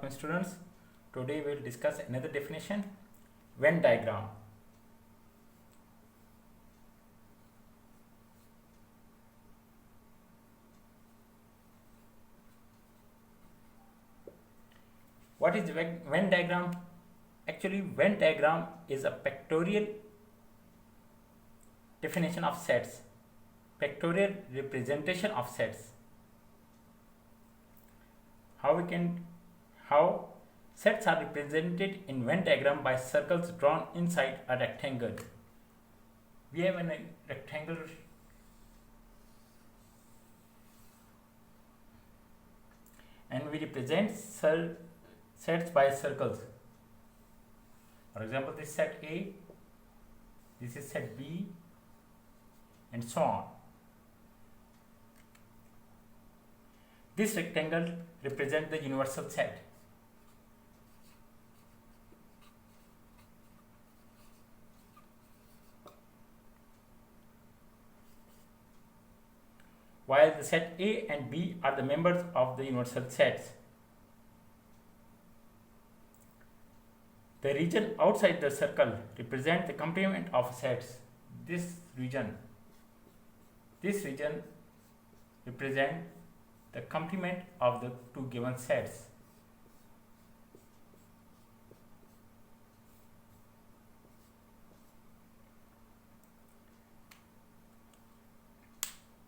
Welcome students. Today we will discuss another definition, Venn diagram. What is Venn diagram? Actually, Venn diagram is a pictorial definition of sets, pictorial representation of sets. How sets are represented in Venn diagram by circles drawn inside a rectangle. We have a rectangle and we represent sets by circles. For example, this set A, this is set B, and so on. This rectangle represents the universal set. While the set A and B are the members of the universal sets. The region outside the circle represents the complement of sets. This region represents the complement of the two given sets.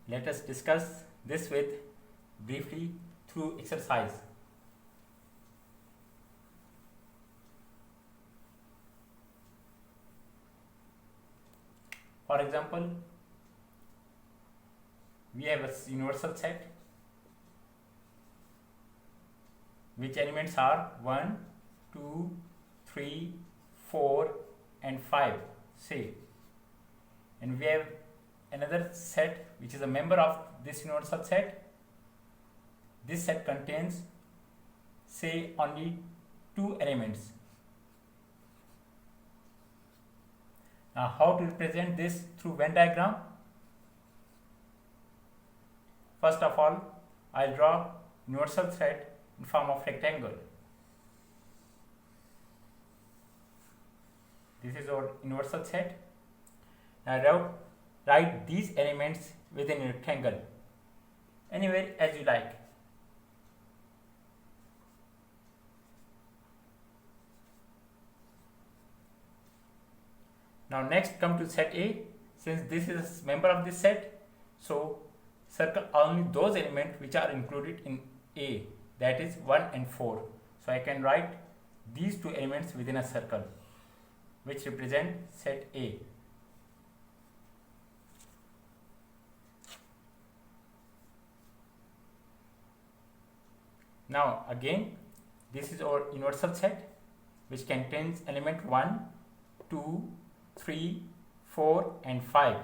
Let us discuss this briefly through exercise. For example, we have a universal set which elements are 1, 2, 3, 4 and 5, say. And we have another set which is a member of this universal set. This set contains, say, only 2 elements. Now, how to represent this through Venn diagram? First of all, I'll draw universal set in form of rectangle. This is our universal set. Now write these elements within a rectangle, anywhere as you like. Now next come to set A. Since this is a member of this set, so circle only those elements which are included in A, that is 1 and 4. So I can write these 2 elements within a circle which represent set A. Now again, this is our universal set which contains element 1, 2, 3, 4 and 5.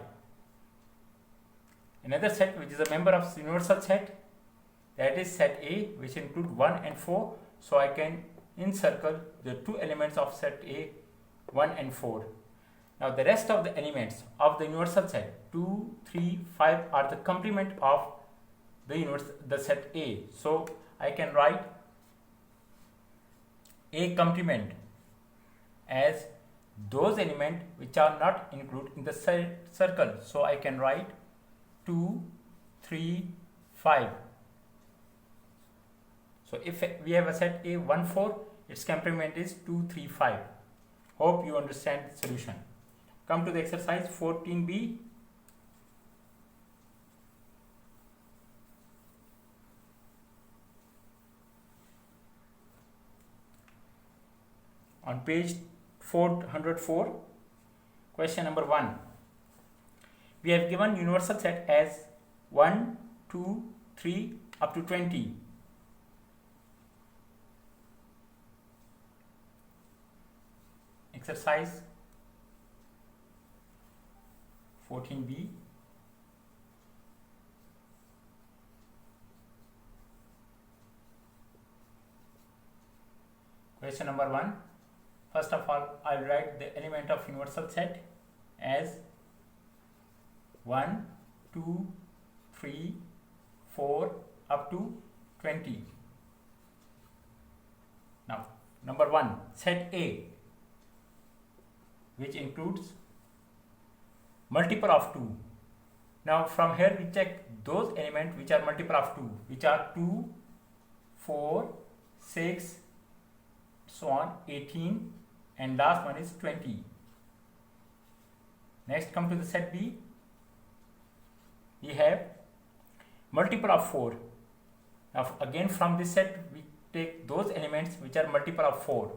Another set which is a member of universal set, that is set A, which include 1 and 4. So I can encircle the 2 elements of set A, 1 and 4. Now the rest of the elements of the universal set 2, 3, 5 are the complement of the set A. So I can write A complement as those elements which are not included in the circle. So I can write 2, 3, 5. So if we have a set A 1, 4, its complement is 2, 3, 5. Hope you understand the solution. Come to the exercise 14b. On page 404, question number 1. We have given universal set as 1, 2, 3 up to 20. Exercise 14b. Question number 1. First of all, I'll write the element of universal set as 1, 2, 3, 4 up to 20. Number 1, set A, which includes multiple of 2. Now from here we check those elements which are multiple of 2, which are 2, 4, 6, so on, 18, and last one is 20. Next come to the set B. We have multiple of 4. Now again from this set we take those elements which are multiple of 4.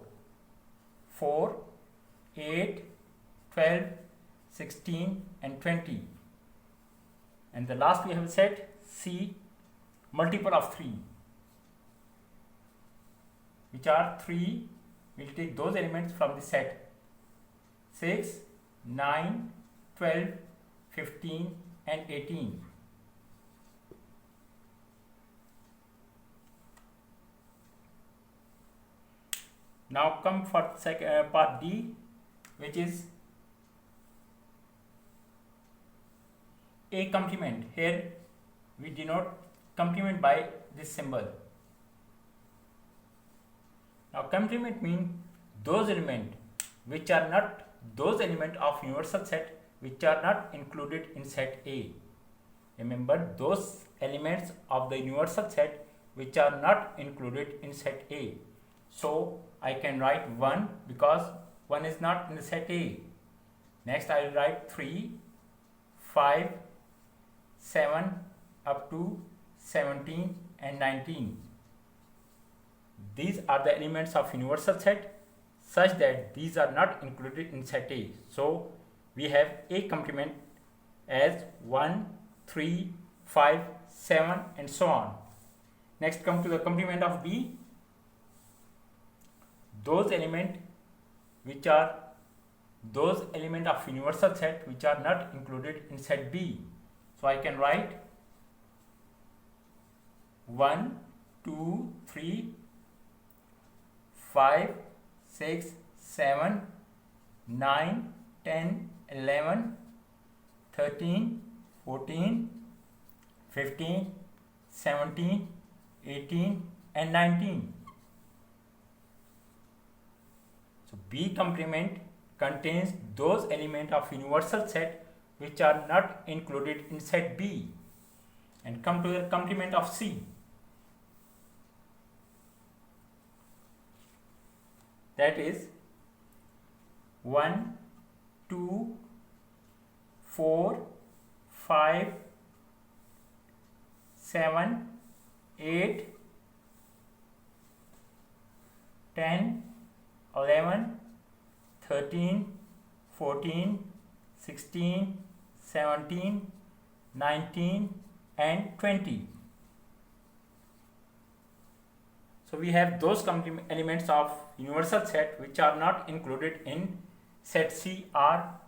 4, 8, 12, 16 and 20. And the last we have set C, multiple of 3, which are 3. We will take those elements from the set 6, 9, 12, 15 and 18. Now come for part D, which is A complement. Here we denote complement by this symbol. Now complement means those elements which are not those elements of universal set which are not included in set A. Remember, those elements of the universal set which are not included in set A. So I can write 1 because 1 is not in the set A. Next I will write 3, 5, 7 up to 17 and 19. These are the elements of universal set such that these are not included in set A. So we have A complement as 1, 3, 5, 7 and so on. Next come to the complement of B. Those elements which are those elements of universal set which are not included in set B. So I can write 1, 2, 3, 5, 6, 7, 9, 10, 11, 13, 14, 15, 17, 18 and 19. So B complement contains those elements of universal set which are not included in set B. And come to the complement of C. That is 1, 2, 4, 5, 7, 8, 10, 11, 13, 14, 16, 17, 19 and 20. So we have those elements of universal set which are not included in set C are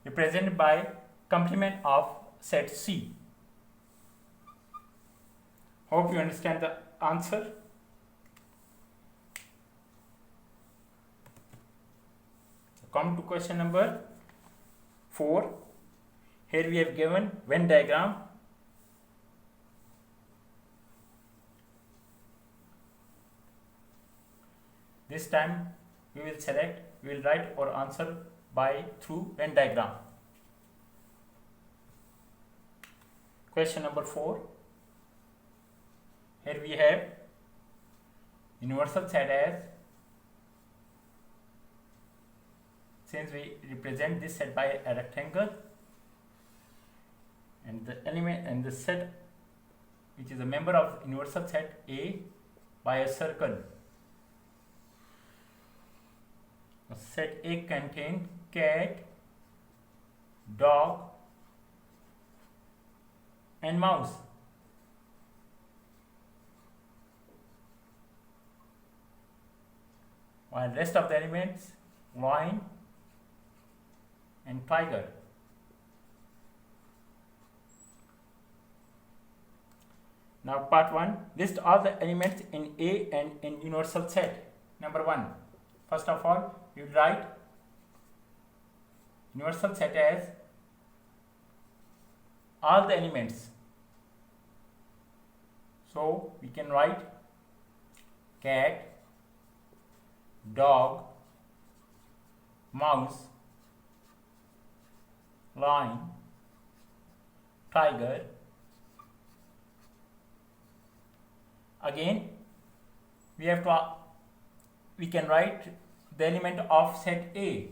represented by complement of set C. Hope you understand the answer. Come to question number 4. Here we have given Venn diagram. This time we will write our answer by through Venn diagram. Question number 4. Here we have universal set as, since we represent this set by a rectangle, and the element and the set which is a member of universal set A by a circle. Set A contains cat, dog and mouse. While rest of the elements lion and tiger. Now part 1, list all the elements in A and in universal set. Number 1, first of all you write universal set as all the elements. So we can write cat, dog, mouse, lion, tiger. Again, we can write the element of set A.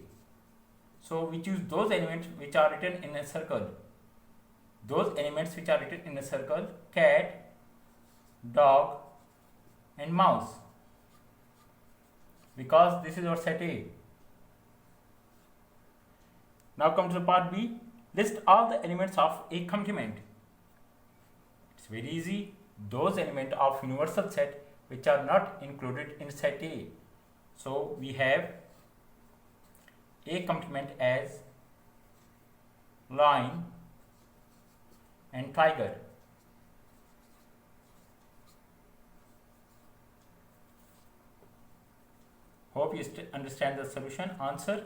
So we choose those elements which are written in a circle. Those elements which are written in a circle: cat, dog, and mouse, because this is our set A. Now come to the part B. List all the elements of a complement. It's very easy. Those elements of universal set which are not included in set A. So we have a complement as lion and tiger. Hope you understand the solution. Answer: